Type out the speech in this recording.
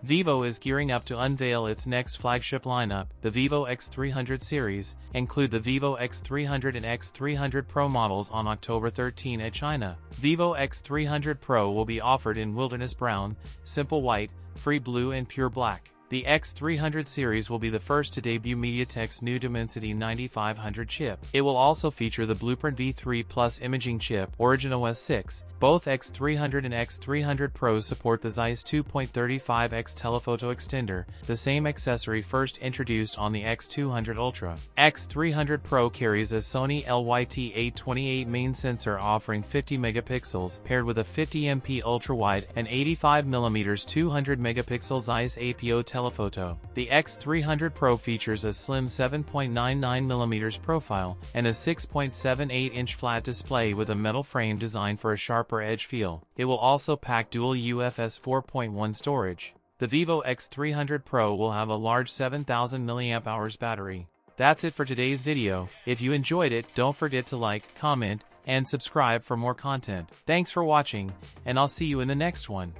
Vivo is gearing up to unveil its next flagship lineup. The Vivo X300 series include the Vivo X300 and X300 Pro models on October 13 at China. Vivo X300 Pro will be offered in Wilderness Brown, Simple White, Free Blue and Pure Black. The X300 series will be the first to debut MediaTek's new Dimensity 9500 chip. It will also feature the Blueprint V3 Plus imaging chip, Origin OS 6. Both X300 and X300 Pros support the Zeiss 2.35x telephoto extender, the same accessory first introduced on the X200 Ultra. X300 Pro carries a Sony LYT-828 main sensor offering 50 megapixels, paired with a 50MP ultra-wide and 85mm 200 megapixel Zeiss APO telephoto. The X300 Pro features a slim 7.99mm profile and a 6.78-inch flat display with a metal frame designed for a sharper edge feel. It will also pack dual UFS 4.1 storage. The Vivo X300 Pro will have a large 7000 mAh battery. That's it for today's video. If you enjoyed it, don't forget to like, comment, and subscribe for more content. Thanks for watching, and I'll see you in the next one.